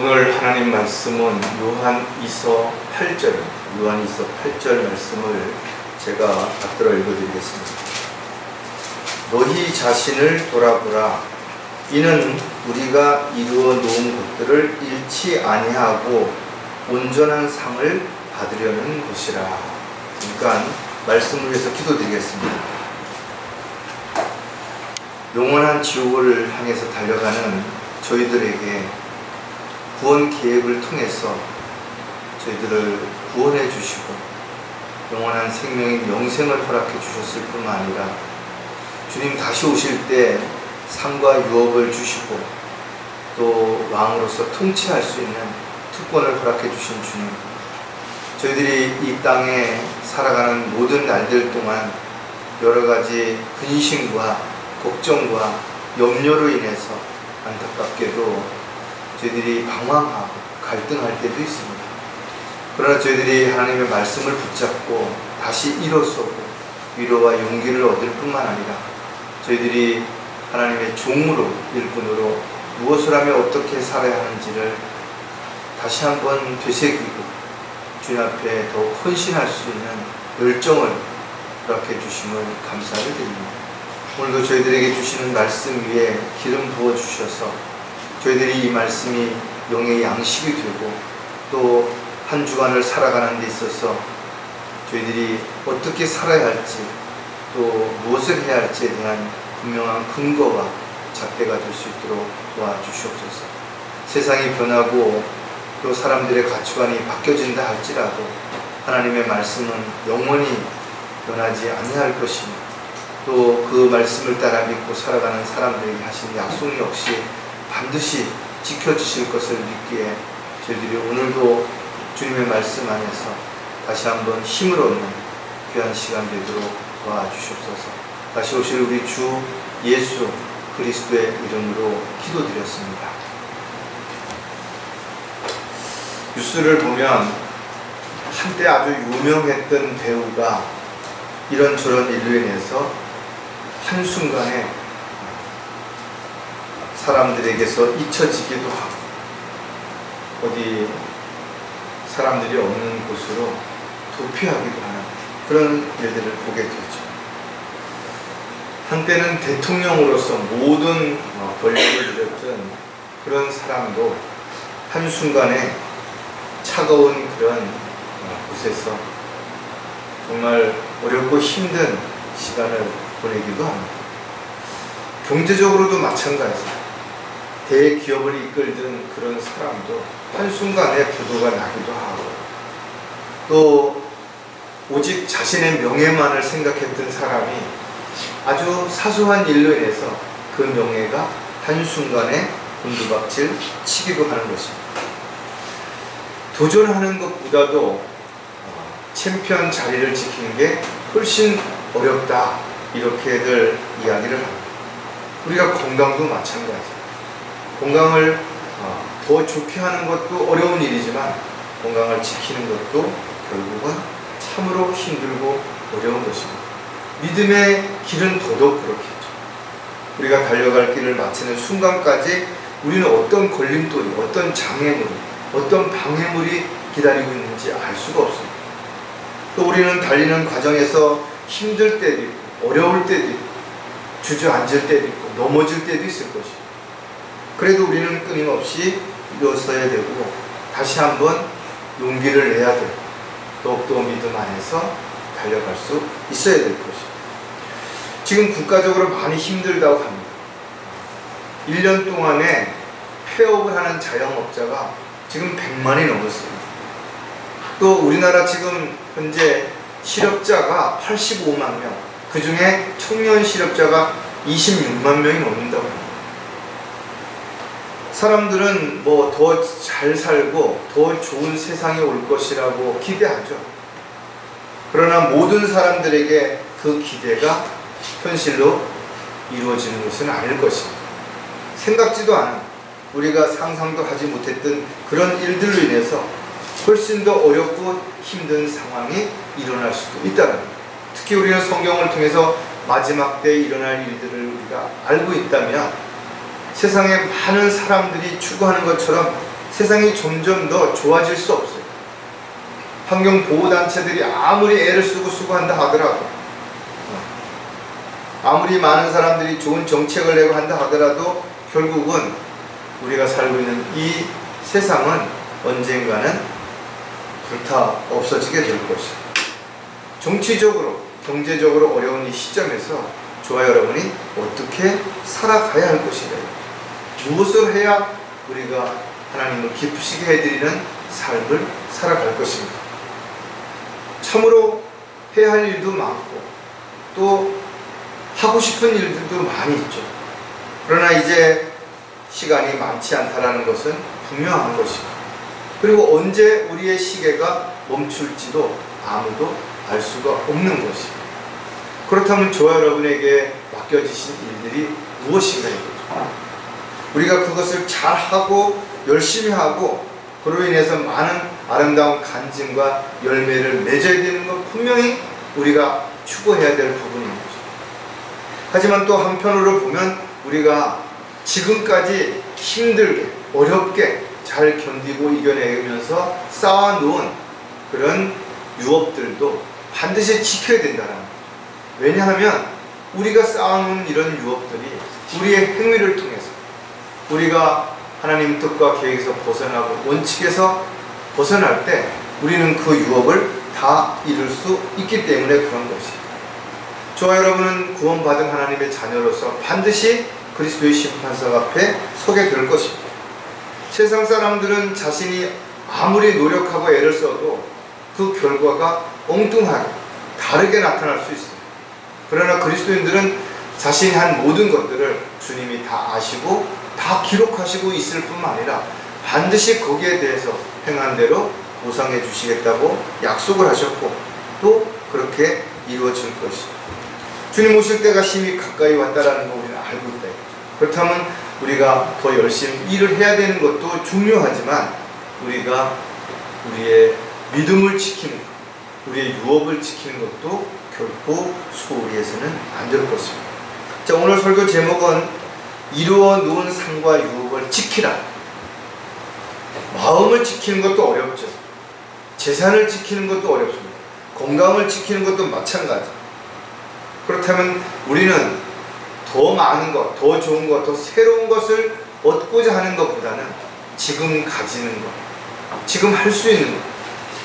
오늘 하나님 말씀은 요한이서 8절입니다. 요한이서 8절 말씀을 제가 받들어 읽어드리겠습니다. 너희 자신을 돌아보라. 이는 우리가 이루어 놓은 것들을 잃지 아니하고 온전한 상을 받으려는 것이라. 그러니까 말씀을 위해서 기도드리겠습니다. 영원한 지옥을 향해서 달려가는 저희들에게 구원 계획을 통해서 저희들을 구원해 주시고 영원한 생명인 영생을 허락해 주셨을 뿐만 아니라 주님 다시 오실 때 상과 유업을 주시고 또 왕으로서 통치할 수 있는 특권을 허락해 주신 주님, 저희들이 이 땅에 살아가는 모든 날들 동안 여러 가지 근심과 걱정과 염려로 인해서 안타깝게도 저희들이 방황하고 갈등할 때도 있습니다. 그러나 저희들이 하나님의 말씀을 붙잡고 다시 일어서고 위로와 용기를 얻을 뿐만 아니라 저희들이 하나님의 종으로 일꾼으로 무엇을 하며 어떻게 살아야 하는지를 다시 한번 되새기고 주님 앞에 더욱 헌신할 수 있는 열정을 허락해 주심을 감사를 드립니다. 오늘도 저희들에게 주시는 말씀 위에 기름 부어 주셔서 저희들이 이 말씀이 영의 양식이 되고 또 한 주간을 살아가는 데 있어서 저희들이 어떻게 살아야 할지 또 무엇을 해야 할지에 대한 분명한 근거와 잣대가 될 수 있도록 도와주시옵소서. 세상이 변하고 또 사람들의 가치관이 바뀌어진다 할지라도 하나님의 말씀은 영원히 변하지 아니할 것이며 또 그 말씀을 따라 믿고 살아가는 사람들에게 하신 약속 역시 반드시 지켜주실 것을 믿기에 저희들이 오늘도 주님의 말씀 안에서 다시 한번 힘을 얻는 귀한 시간 되도록 도와주시옵소서. 다시 오실 우리 주 예수 그리스도의 이름으로 기도드렸습니다. 뉴스를 보면 한때 아주 유명했던 배우가 이런저런 일로 인해서 한순간에 사람들에게서 잊혀지기도 하고 어디 사람들이 없는 곳으로 도피하기도 하는 그런 일들을 보게 되죠. 한때는 대통령으로서 모든 권력을 누렸던 그런 사람도 한순간에 차가운 그런 곳에서 정말 어렵고 힘든 시간을 보내기도 합니다. 경제적으로도 마찬가지입니다. 대기업을 이끌던 그런 사람도 한순간에 부도가 나기도 하고 또 오직 자신의 명예만을 생각했던 사람이 아주 사소한 일로 인해서 그 명예가 한순간에 곤두박질 치기도 하는 것입니다. 도전하는 것보다도 챔피언 자리를 지키는 게 훨씬 어렵다 이렇게들 이야기를 합니다. 우리가 건강도 마찬가지입니다. 건강을 더 좋게 하는 것도 어려운 일이지만 건강을 지키는 것도 결국은 참으로 힘들고 어려운 것입니다. 믿음의 길은 더더욱 그렇겠죠. 우리가 달려갈 길을 마치는 순간까지 우리는 어떤 걸림돌이, 어떤 장애물이, 어떤 방해물이 기다리고 있는지 알 수가 없습니다. 또 우리는 달리는 과정에서 힘들 때도 있고 어려울 때도 있고 주저앉을 때도 있고 넘어질 때도 있을 것이고 그래도 우리는 끊임없이 일어서야 되고 다시 한번 용기를 내야 되고 더욱더 믿음 안에서 달려갈 수 있어야 될 것입니다. 지금 국가적으로 많이 힘들다고 합니다. 1년 동안에 폐업을 하는 자영업자가 지금 100만이 넘었습니다. 또 우리나라 지금 현재 실업자가 85만 명, 그 중에 청년 실업자가 26만 명이 넘는다고 합니다. 사람들은 뭐 더 잘 살고 더 좋은 세상이 올 것이라고 기대하죠. 그러나 모든 사람들에게 그 기대가 현실로 이루어지는 것은 아닐 것입니다. 생각지도 않은 우리가 상상도 하지 못했던 그런 일들로 인해서 훨씬 더 어렵고 힘든 상황이 일어날 수도 있다는 겁니다. 특히 우리는 성경을 통해서 마지막 때에 일어날 일들을 우리가 알고 있다면 세상에 많은 사람들이 추구하는 것처럼 세상이 점점 더 좋아질 수 없어요. 환경보호단체들이 아무리 애를 쓰고 수고한다 하더라도, 아무리 많은 사람들이 좋은 정책을 내고 한다 하더라도 결국은 우리가 살고 있는 이 세상은 언젠가는 불타 없어지게 될 것이에요. 정치적으로, 경제적으로 어려운 이 시점에서 저와 여러분이 어떻게 살아가야 할 것인가, 무엇을 해야 우리가 하나님을 기쁘시게 해드리는 삶을 살아갈 것입니다. 참으로 해야 할 일도 많고 또 하고 싶은 일들도 많이 있죠. 그러나 이제 시간이 많지 않다라는 것은 분명한 것이고, 그리고 언제 우리의 시계가 멈출지도 아무도 알 수가 없는 것이고, 그렇다면 저와 여러분에게 맡겨지신 일들이 무엇인가 이거죠. 우리가 그것을 잘하고 열심히 하고 그로 인해서 많은 아름다운 간증과 열매를 맺어야 되는 건 분명히 우리가 추구해야 될 부분인 거죠. 하지만 또 한편으로 보면 우리가 지금까지 힘들게 어렵게 잘 견디고 이겨내면서 쌓아놓은 그런 유업들도 반드시 지켜야 된다는 거죠. 왜냐하면 우리가 쌓아놓은 이런 유업들이 우리의 행위를 통해서 우리가 하나님 뜻과 계획에서 벗어나고 원칙에서 벗어날 때 우리는 그 유업을 다 이룰 수 있기 때문에 그런 것이에요. 저와 여러분은 구원받은 하나님의 자녀로서 반드시 그리스도의 심판석 앞에 서게 될 것입니다. 세상 사람들은 자신이 아무리 노력하고 애를 써도 그 결과가 엉뚱하게 다르게 나타날 수 있어요. 그러나 그리스도인들은 자신이 한 모든 것들을 주님이 다 아시고 다 기록하시고 있을 뿐만 아니라 반드시 거기에 대해서 행한 대로 보상해 주시겠다고 약속을 하셨고 또 그렇게 이루어질 것이죠. 주님 오실 때가 심히 가까이 왔다라는 거 우리는 알고 있다. 그렇다면 우리가 더 열심히 일을 해야 되는 것도 중요하지만 우리가 우리의 믿음을 지키는 것, 우리의 유업을 지키는 것도 결코 소홀히 해서는 안 될 것입니다. 자, 오늘 설교 제목은 이루어 놓은 상과 유업을 지키라. 마음을 지키는 것도 어렵죠. 재산을 지키는 것도 어렵습니다. 건강을 지키는 것도 마찬가지. 그렇다면 우리는 더 많은 것, 더 좋은 것, 더 새로운 것을 얻고자 하는 것보다는 지금 가지는 것, 지금 할 수 있는 것,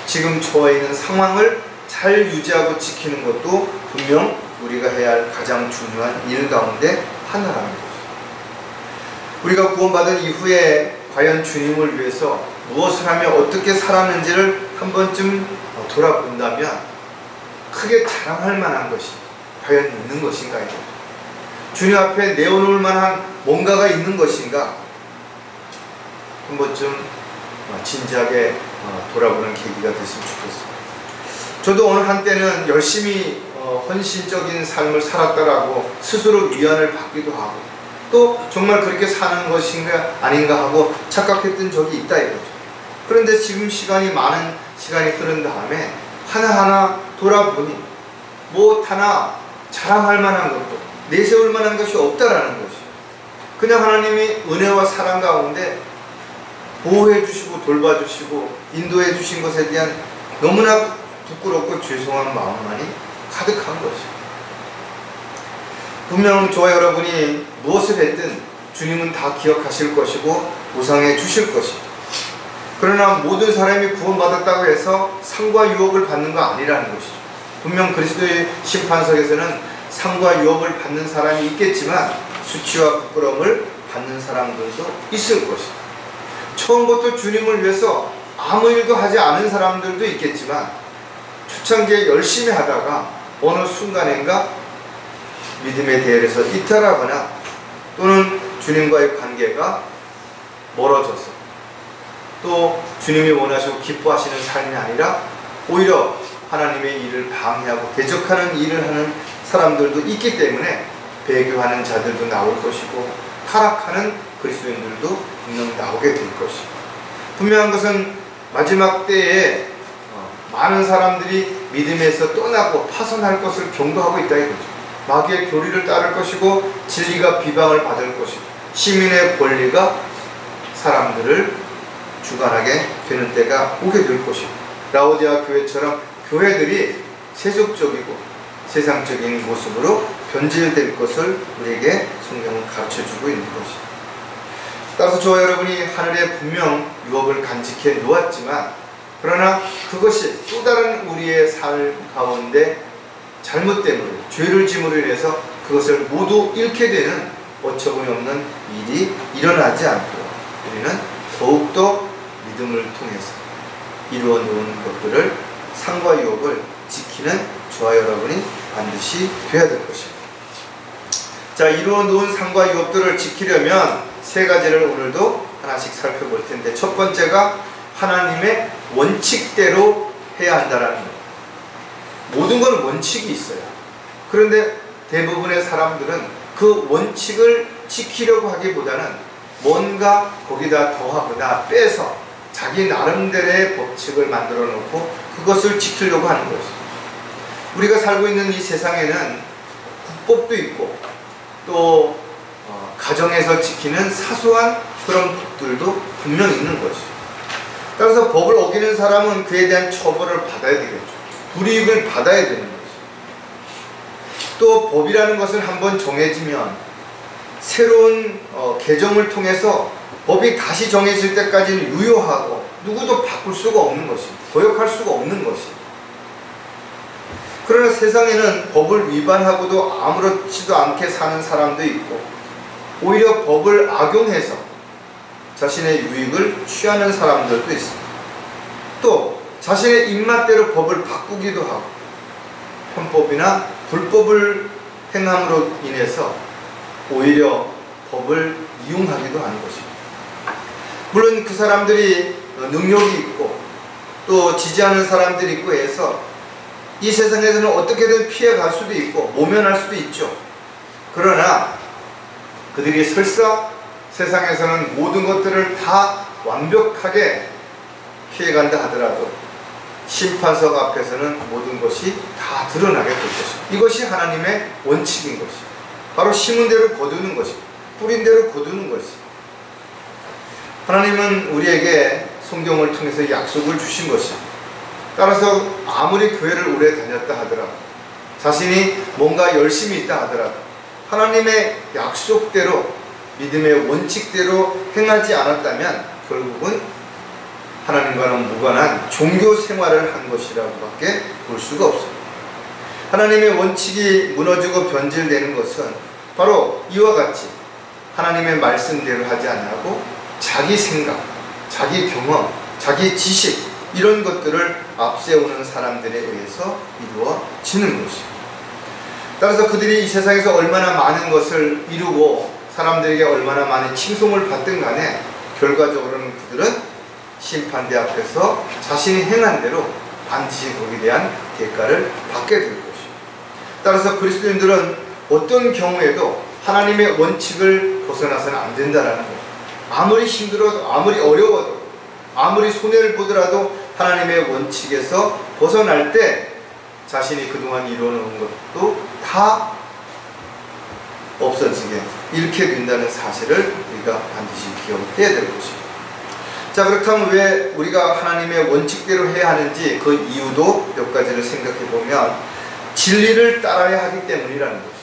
지금 처해 있는 상황을 잘 유지하고 지키는 것도 분명 우리가 해야 할 가장 중요한 일 가운데 하나라는 거죠. 우리가 구원받은 이후에 과연 주님을 위해서 무엇을 하며 어떻게 살았는지를 한 번쯤 돌아본다면 크게 자랑할 만한 것이 과연 있는 것인가 이거죠. 주님 앞에 내어놓을 만한 뭔가가 있는 것인가 한 번쯤 진지하게 돌아보는 계기가 됐으면 좋겠습니다. 저도 어느 한때는 열심히 헌신적인 삶을 살았다라고 스스로 위안을 받기도 하고 또 정말 그렇게 사는 것인가 아닌가 하고 착각했던 적이 있다 이거죠. 그런데 지금 많은 시간이 흐른 다음에 하나하나 돌아보니 무엇 하나 자랑할 만한 것도 내세울 만한 것이 없다라는 것이죠. 그냥 하나님이 은혜와 사랑 가운데 보호해 주시고 돌봐주시고 인도해 주신 것에 대한 너무나 부끄럽고 죄송한 마음만이 가득한 것이죠. 분명 저와 여러분이 무엇을 했든 주님은 다 기억하실 것이고 보상해 주실 것이죠. 그러나 모든 사람이 구원받았다고 해서 상과 유업을 받는 거 아니라는 것이죠. 분명 그리스도의 심판석에서는 상과 유업을 받는 사람이 있겠지만 수치와 부끄러움을 받는 사람들도 있을 것이죠. 처음부터 주님을 위해서 아무 일도 하지 않은 사람들도 있겠지만 초창기에 열심히 하다가 어느 순간인가 믿음의 대열에서 이탈하거나 또는 주님과의 관계가 멀어져서 또 주님이 원하시고 기뻐하시는 삶이 아니라 오히려 하나님의 일을 방해하고 대적하는 일을 하는 사람들도 있기 때문에 배교하는 자들도 나올 것이고 타락하는 그리스도인들도 분명 나오게 될 것이고, 분명한 것은 마지막 때에 많은 사람들이 믿음에서 떠나고 파선할 것을 경고하고 있다 이거죠. 마귀의 교리를 따를 것이고 진리가 비방을 받을 것이고 시민의 권리가 사람들을 주관하게 되는 때가 오게 될 것이고, 라오디아 교회처럼 교회들이 세속적이고 세상적인 모습으로 변질될 것을 우리에게 성경은 가르쳐주고 있는 것입니다. 따라서 저와 여러분이 하늘에 분명 유업을 간직해 놓았지만, 그러나 그것이 또 다른 우리의 삶 가운데 잘못됨으로, 죄를 짐으로 인해서 그것을 모두 잃게 되는 어처구니 없는 일이 일어나지 않도록 우리는 더욱더 믿음을 통해서 이루어 놓은 것들을, 상과 유업을 지키는 저와 여러분이 반드시 되어야 될 것입니다. 자, 이루어 놓은 상과 유업들을 지키려면 세 가지를 오늘도 하나씩 살펴볼 텐데, 첫 번째가 하나님의 원칙대로 해야 한다는 것. 모든 건 원칙이 있어요. 그런데 대부분의 사람들은 그 원칙을 지키려고 하기보다는 뭔가 거기다 더하거나 빼서 자기 나름대로의 법칙을 만들어 놓고 그것을 지키려고 하는 것이죠. 우리가 살고 있는 이 세상에는 국법도 있고 또 가정에서 지키는 사소한 그런 법들도 분명히 있는 것이죠. 따라서 법을 어기는 사람은 그에 대한 처벌을 받아야 되겠죠. 불이익을 받아야 되는 거죠. 또 법이라는 것은 한번 정해지면 새로운 개정을 통해서 법이 다시 정해질 때까지는 유효하고 누구도 바꿀 수가 없는 것입니다. 거역할 수가 없는 것입니다. 그러나 세상에는 법을 위반하고도 아무렇지도 않게 사는 사람도 있고, 오히려 법을 악용해서 자신의 유익을 취하는 사람들도 있습니다. 또 자신의 입맛대로 법을 바꾸기도 하고, 편법이나 불법을 행함으로 인해서 오히려 법을 이용하기도 하는 것입니다. 물론 그 사람들이 능력이 있고 또 지지하는 사람들이 있고 해서 이 세상에서는 어떻게든 피해갈 수도 있고 모면할 수도 있죠. 그러나 그들이 설사 세상에서는 모든 것들을 다 완벽하게 피해간다 하더라도 심판석 앞에서는 모든 것이 다 드러나게 될 것입니다. 이것이 하나님의 원칙인 것입니다. 바로 심은 대로 거두는 것입니다. 뿌린 대로 거두는 것입니다. 하나님은 우리에게 성경을 통해서 약속을 주신 것입니다. 따라서 아무리 교회를 오래 다녔다 하더라도, 자신이 뭔가 열심히 있다 하더라도 하나님의 약속대로, 믿음의 원칙대로 행하지 않았다면 결국은 하나님과는 무관한 종교 생활을 한 것이라고밖에 볼 수가 없습니다. 하나님의 원칙이 무너지고 변질되는 것은 바로 이와 같이 하나님의 말씀대로 하지 않고 자기 생각, 자기 경험, 자기 지식, 이런 것들을 앞세우는 사람들에 의해서 이루어지는 것입니다. 따라서 그들이 이 세상에서 얼마나 많은 것을 이루고 사람들에게 얼마나 많은 칭송을 받든 간에 결과적으로는 그들은 심판대 앞에서 자신이 행한 대로 반드시 거기에 대한 대가를 받게 될 것입니다. 따라서 그리스도인들은 어떤 경우에도 하나님의 원칙을 벗어나서는 안 된다는 거죠. 아무리 힘들어도, 아무리 어려워도, 아무리 손해를 보더라도 하나님의 원칙에서 벗어날 때 자신이 그동안 이루어놓은 것도 다 없어지게, 잃게 된다는 사실을 우리가 반드시 기억해야 될 것입니다. 자, 그렇다면 왜 우리가 하나님의 원칙대로 해야 하는지 그 이유도 몇 가지를 생각해 보면 진리를 따라야 하기 때문이라는 것입니다.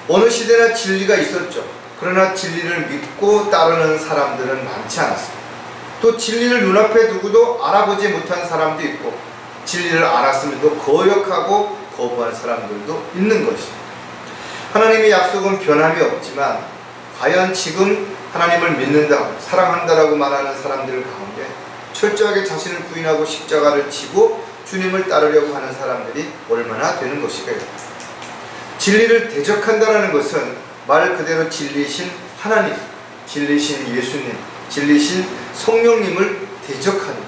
어느 시대나 진리가 있었죠. 그러나 진리를 믿고 따르는 사람들은 많지 않았습니다. 또 진리를 눈앞에 두고도 알아보지 못한 사람도 있고, 진리를 알았음에도 거역하고 거부한 사람들도 있는 것입니다. 하나님의 약속은 변함이 없지만 과연 지금 하나님을 믿는다고, 사랑한다라고 말하는 사람들 가운데 철저하게 자신을 부인하고 십자가를 지고 주님을 따르려고 하는 사람들이 얼마나 되는 것일까요? 진리를 대적한다는 것은 말 그대로 진리신 하나님, 진리신 예수님, 진리신 성령님을 대적하는 거죠.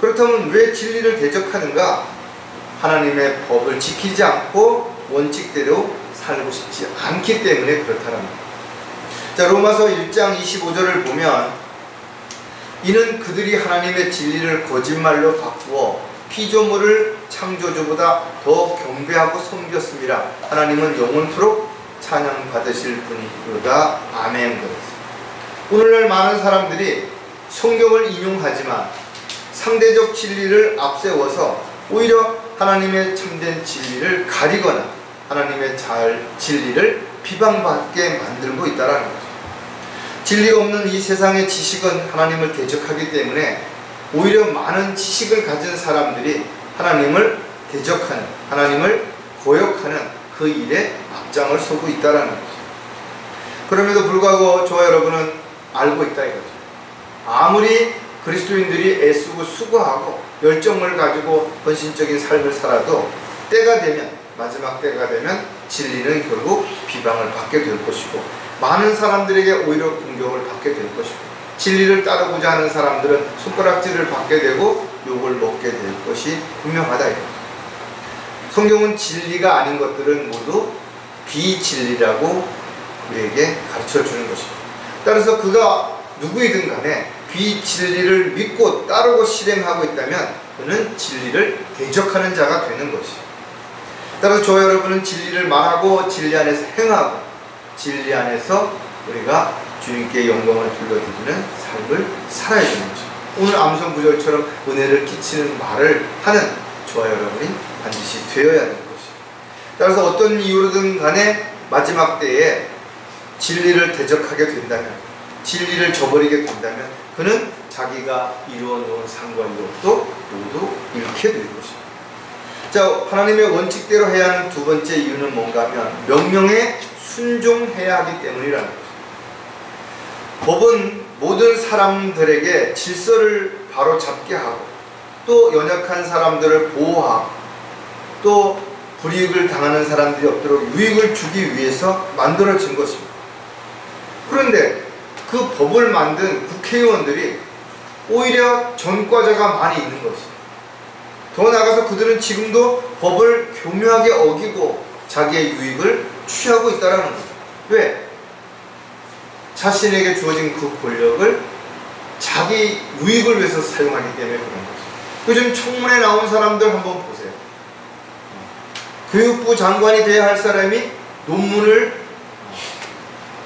그렇다면 왜 진리를 대적하는가? 하나님의 법을 지키지 않고 원칙대로 살고 싶지 않기 때문에 그렇다는 거예요. 자, 로마서 1장 25절을 보면 이는 그들이 하나님의 진리를 거짓말로 바꾸어 피조물을 창조주보다 더 경배하고 섬겼습니다. 하나님은 영원토록 찬양받으실 분이로다. 아멘. 오늘날 많은 사람들이 성경을 인용하지만 상대적 진리를 앞세워서 오히려 하나님의 참된 진리를 가리거나 하나님의 진리를 비방받게 만들고 있다는 거죠. 진리가 없는 이 세상의 지식은 하나님을 대적하기 때문에 오히려 많은 지식을 가진 사람들이 하나님을 대적하는, 하나님을 거역하는 그 일에 앞장을 서고 있다는 거죠. 그럼에도 불구하고 저와 여러분은 알고 있다 이거죠. 아무리 그리스도인들이 애쓰고 수고하고 열정을 가지고 헌신적인 삶을 살아도 때가 되면, 마지막 때가 되면 진리는 결국 비방을 받게 될 것이고 많은 사람들에게 오히려 공격을 받게 될 것이고 진리를 따르고자 하는 사람들은 손가락질을 받게 되고 욕을 먹게 될 것이 분명하다 이거죠. 성경은 진리가 아닌 것들은 모두 비진리라고 우리에게 가르쳐 주는 것입니다. 따라서 그가 누구이든 간에 비진리를 믿고 따르고 실행하고 있다면 그는 진리를 대적하는 자가 되는 것이죠. 따라서 저와 여러분은 진리를 말하고 진리 안에서 행하고 진리 안에서 우리가 주님께 영광을 돌려드리는 삶을 살아야 되는 것입니다. 오늘 암송 구절처럼 은혜를 끼치는 말을 하는 저와 여러분이 반드시 되어야 되는 것입니다. 따라서 어떤 이유로든 간에 마지막 때에 진리를 대적하게 된다면, 진리를 저버리게 된다면 그는 자기가 이루어 놓은 상과 유업도 모두 잃게 될 것입니다. 자, 하나님의 원칙대로 해야 하는 두 번째 이유는 뭔가 하면 명령에 순종해야 하기 때문이라는 것입니다. 법은 모든 사람들에게 질서를 바로잡게 하고 또 연약한 사람들을 보호하고 또 불이익을 당하는 사람들이 없도록 유익을 주기 위해서 만들어진 것입니다. 그런데 그 법을 만든 국회의원들이 오히려 전과자가 많이 있는 것입니다. 더 나아가서 그들은 지금도 법을 교묘하게 어기고 자기의 유익을 취하고 있다는 겁니다. 왜? 자신에게 주어진 그 권력을 자기 유익을 위해서 사용하기 때문에 그런 거죠. 요즘 청문회 나온 사람들 한번 보세요. 교육부 장관이 돼야 할 사람이 논문을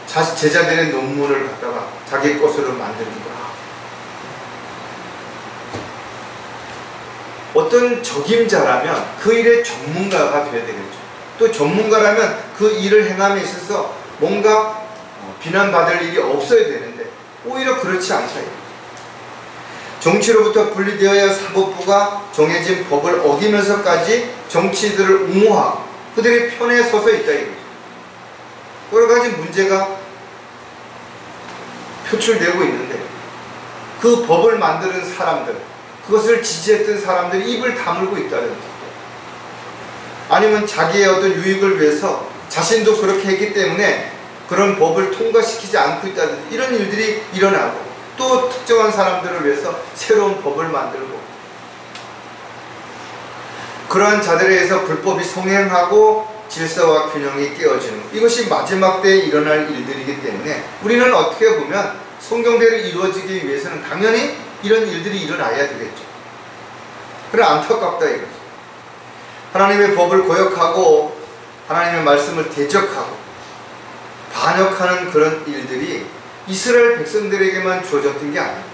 제자들의 논문을 갖다가 자기 것으로 만들기도 하고 어떤 적임자라면 그 일의 전문가가 되어야 되겠죠. 또 전문가라면 그 일을 행함에 있어서 뭔가 비난받을 일이 없어야 되는데 오히려 그렇지 않다. 정치로부터 분리되어야 사법부가 정해진 법을 어기면서까지 정치인들을 옹호하고 그들의 편에 서서 있다 이거죠. 여러 가지 문제가 표출되고 있는데 그 법을 만드는 사람들, 그것을 지지했던 사람들이 입을 다물고 있다는 거죠. 아니면 자기의 어떤 유익을 위해서 자신도 그렇게 했기 때문에 그런 법을 통과시키지 않고 있다든지 이런 일들이 일어나고 또 특정한 사람들을 위해서 새로운 법을 만들고 그러한 자들에 의해서 불법이 성행하고 질서와 균형이 깨어지는 이것이 마지막 때에 일어날 일들이기 때문에 우리는 어떻게 보면 성경대로 이루어지기 위해서는 당연히 이런 일들이 일어나야 되겠죠. 그래 안타깝다 이거죠. 하나님의 법을 거역하고 하나님의 말씀을 대적하고 반역하는 그런 일들이 이스라엘 백성들에게만 주어졌던 게 아니에요.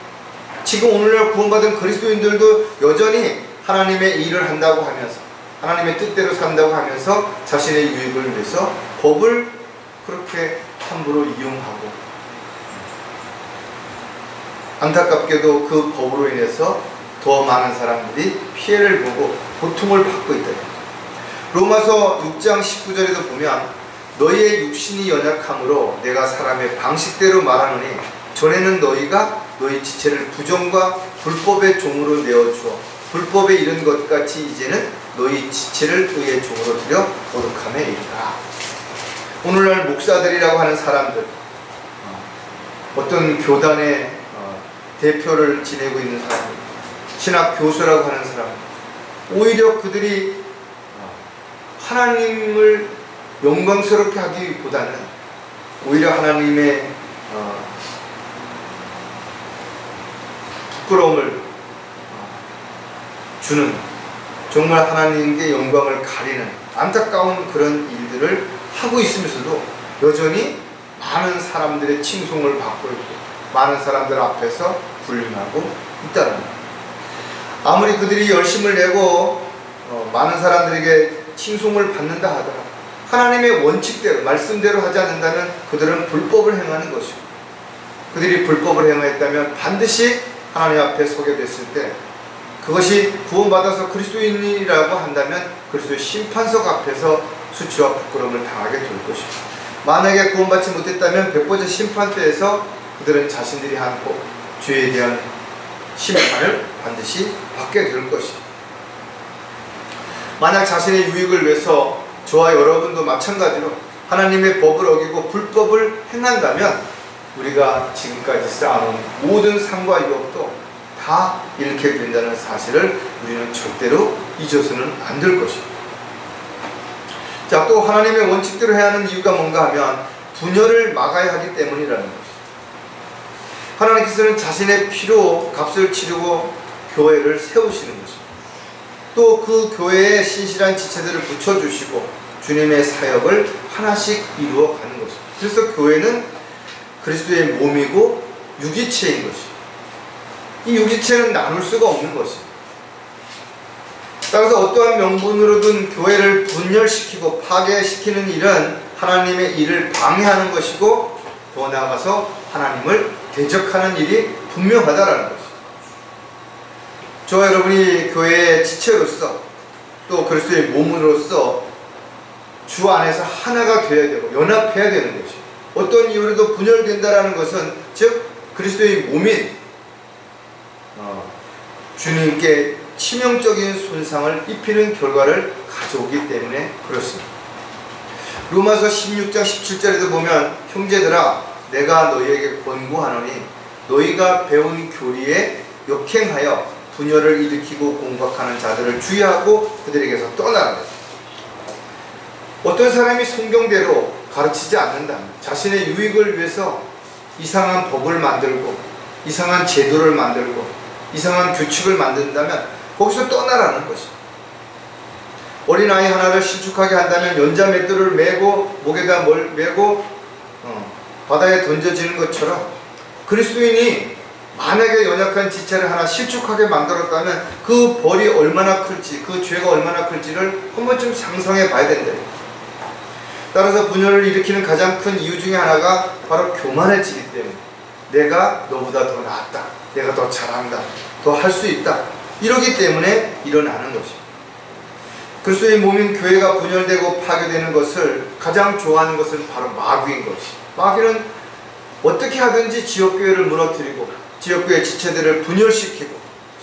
지금 오늘날 구원받은 그리스도인들도 여전히 하나님의 일을 한다고 하면서 하나님의 뜻대로 산다고 하면서 자신의 유익을 위해서 법을 그렇게 함부로 이용하고 안타깝게도 그 법으로 인해서 더 많은 사람들이 피해를 보고 고통을 받고 있다. 로마서 6장 19절에도 보면 너희의 육신이 연약함으로 내가 사람의 방식대로 말하노니 전에는 너희가 너희 지체를 부정과 불법의 종으로 내어주어 불법에 이른 것 같이 이제는 너희 지체를 의의 종으로 들여 거룩함에 이르라. 오늘날 목사들이라고 하는 사람들, 어떤 교단의 대표를 지내고 있는 사람들, 신학 교수라고 하는 사람들, 오히려 그들이 하나님을 영광스럽게 하기보다는 오히려 하나님의 부끄러움을 주는, 정말 하나님께 영광을 가리는 안타까운 그런 일들을 하고 있으면서도 여전히 많은 사람들의 칭송을 받고 있고 많은 사람들 앞에서 불림하고 있다는 거예요. 아무리 그들이 열심을 내고 많은 사람들에게 칭송을 받는다 하더라도 하나님의 원칙대로 말씀대로 하지 않는다면 그들은 불법을 행하는 것이고, 그들이 불법을 행했다면 반드시 하나님 앞에 서게 됐을 때 그것이 구원받아서 그리스도인이라고 한다면 그리스도의 심판석 앞에서 수치와 부끄러움을 당하게 될 것이고, 만약에 구원받지 못했다면 백보자 심판대에서 그들은 자신들이 한 죄에 대한 심판을 반드시 받게 될 것입니다. 만약 자신의 유익을 위해서 저와 여러분도 마찬가지로 하나님의 법을 어기고 불법을 행한다면 우리가 지금까지 쌓아놓은 모든 상과 유업도 다 잃게 된다는 사실을 우리는 절대로 잊어서는 안 될 것입니다. 자, 또 하나님의 원칙대로 해야 하는 이유가 뭔가 하면 분열을 막아야 하기 때문이라는 것입니다. 하나님께서는 자신의 피로 값을 치르고 교회를 세우시는 것입니다. 또 그 교회에 신실한 지체들을 붙여주시고 주님의 사역을 하나씩 이루어가는 것입니다. 그래서 교회는 그리스도의 몸이고 유기체인 것입니다. 이 유기체는 나눌 수가 없는 것입니다. 따라서 어떠한 명분으로든 교회를 분열시키고 파괴시키는 일은 하나님의 일을 방해하는 것이고, 더 나아가서 하나님을 대적하는 일이 분명하다라는 것입니다. 저와 여러분이 교회의 지체로서 또 그리스도의 몸으로서 주 안에서 하나가 되어야 되고 연합해야 되는 것입니다. 어떤 이유로도 분열된다라는 것은 즉 그리스도의 몸인 주님께 치명적인 손상을 입히는 결과를 가져오기 때문에 그렇습니다. 로마서 16장 17절에도 보면 형제들아 내가 너희에게 권고하노니 너희가 배운 교리에 역행하여 분열을 일으키고 공박하는 자들을 주의하고 그들에게서 떠나라. 어떤 사람이 성경대로 가르치지 않는다면 자신의 유익을 위해서 이상한 법을 만들고 이상한 제도를 만들고 이상한 규칙을 만든다면 거기서 떠나라는 것입니다. 어린아이 하나를 신축하게 한다면 연자 맷돌을 메고 목에다 메고 바다에 던져지는 것처럼 그리스도인이 만약에 연약한 지체를 하나 실축하게 만들었다면 그 벌이 얼마나 클지, 그 죄가 얼마나 클지를 한 번쯤 상상해 봐야 된다. 따라서 분열을 일으키는 가장 큰 이유 중에 하나가 바로 교만해지기 때문에 내가 너보다 더 낫다, 내가 더 잘한다, 더 할 수 있다, 이러기 때문에 일어나는 것입니다. 그리스도의 몸인 교회가 분열되고 파괴되는 것을 가장 좋아하는 것은 바로 마귀인 것입니다. 마귀는 어떻게 하든지 지역교회를 무너뜨리고 지역교회 지체들을 분열시키고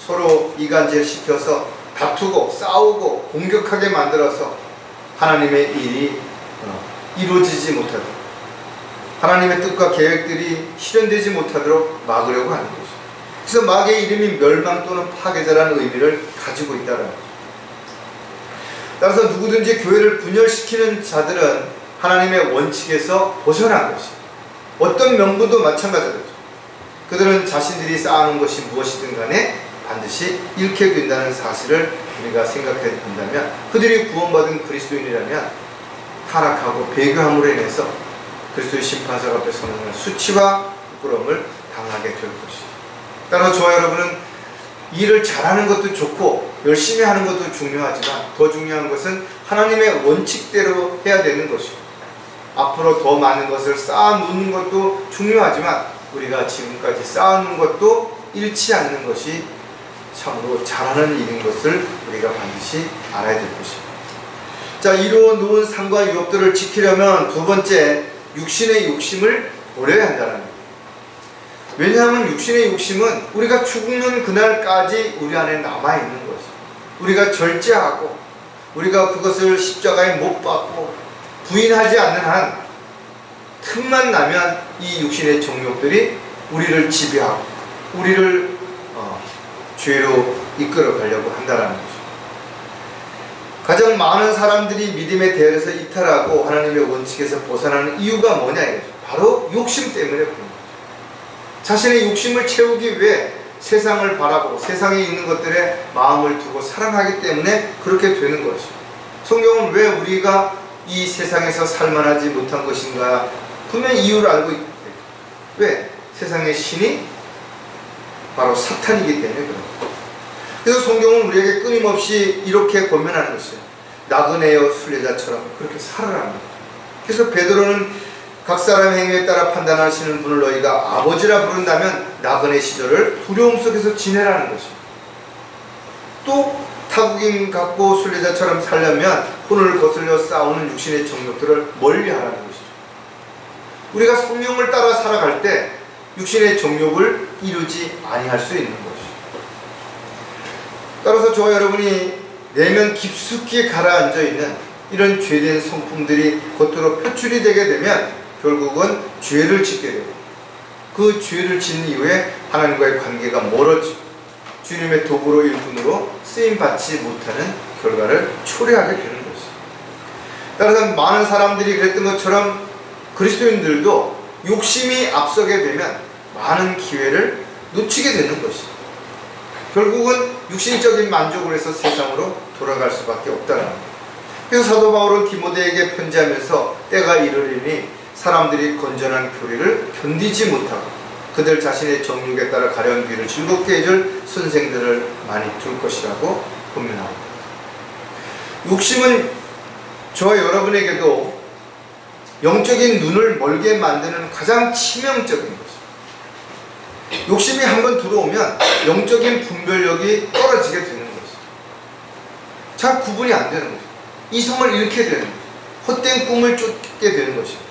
서로 이간질시켜서 다투고 싸우고 공격하게 만들어서 하나님의 일이 이루어지지 못하도록, 하나님의 뜻과 계획들이 실현되지 못하도록 막으려고 하는 것입니다. 그래서 마귀의 이름이 멸망 또는 파괴자라는 의미를 가지고 있다는 거죠. 따라서 누구든지 교회를 분열시키는 자들은 하나님의 원칙에서 벗어난 것입니다. 어떤 명분도 마찬가지죠. 그들은 자신들이 쌓아놓은 것이 무엇이든 간에 반드시 잃게 된다는 사실을 우리가 생각해 본다면 그들이 구원받은 그리스도인이라면 타락하고 배교함으로 인해서 그리스도의 심판석 앞에 서는 수치와 부끄러움을 당하게 될 것입니다. 따라서 저와 여러분은 일을 잘하는 것도 좋고 열심히 하는 것도 중요하지만 더 중요한 것은 하나님의 원칙대로 해야 되는 것이고, 앞으로 더 많은 것을 쌓아놓는 것도 중요하지만 우리가 지금까지 쌓아놓은 것도 잃지 않는 것이 참으로 잘하는 일인 것을 우리가 반드시 알아야 될 것입니다. 자, 이루어 놓은 상과 유업들을 지키려면 두 번째, 육신의 욕심을 버려야 한다는 겁니다. 왜냐하면 육신의 욕심은 우리가 죽는 그날까지 우리 안에 남아있는 것입니다. 우리가 절제하고 우리가 그것을 십자가에 못 박고 부인하지 않는 한 틈만 나면 이 육신의 정욕들이 우리를 지배하고 우리를 죄로 이끌어 가려고 한다는 것입니다. 가장 많은 사람들이 믿음의 대열에서 이탈하고 하나님의 원칙에서 벗어나는 이유가 뭐냐 이거죠. 바로 욕심 때문에 그런 거죠. 자신의 욕심을 채우기 위해 세상을 바라보고 세상에 있는 것들에 마음을 두고 사랑하기 때문에 그렇게 되는 것이죠. 성경은 왜 우리가 이 세상에서 살만하지 못한 것인가 분명히 이유를 알고 있대. 왜? 세상의 신이 바로 사탄이기 때문에 그런 거예요. 그래서 성경은 우리에게 끊임없이 이렇게 권면하는 것이에요. 나그네여 순례자처럼 그렇게 살아라는 거예요. 그래서 베드로는 각 사람의 행위에 따라 판단하시는 분을 너희가 아버지라 부른다면 나그네 시절을 두려움 속에서 지내라는 것입니다. 또 타국인 같고 순례자처럼 살려면 혼을 거슬려 싸우는 육신의 정욕들을 멀리하라는 것이죠. 우리가 성령을 따라 살아갈 때 육신의 정욕을 이루지 아니할 수 있는 것이죠. 따라서 저와 여러분이 내면 깊숙이 가라앉아 있는 이런 죄된 성품들이 겉으로 표출이 되게 되면 결국은 죄를 짓게 되고, 그 죄를 짓는 이후에 하나님과의 관계가 멀어지고 주님의 도구로 일꾼으로 쓰임받지 못하는 결과를 초래하게 되는 것이죠. 따라서 많은 사람들이 그랬던 것처럼 그리스도인들도 욕심이 앞서게 되면 많은 기회를 놓치게 되는 것이죠. 결국은 육신적인 만족을 해서 세상으로 돌아갈 수밖에 없다는 거예요. 그래서 사도 바울은 디모데에게 편지하면서 때가 이르리니 사람들이 건전한 교리를 견디지 못하고 그들 자신의 정욕에 따라 가려운 귀를 즐겁게 해줄 선생들을 많이 둘 것이라고 권면합니다. 욕심은 저와 여러분에게도 영적인 눈을 멀게 만드는 가장 치명적인 것입니다. 욕심이 한번 들어오면 영적인 분별력이 떨어지게 되는 것이죠. 잘 구분이 안 되는 거죠. 이성을 잃게 되는 거죠. 헛된 꿈을 쫓게 되는 것입니다.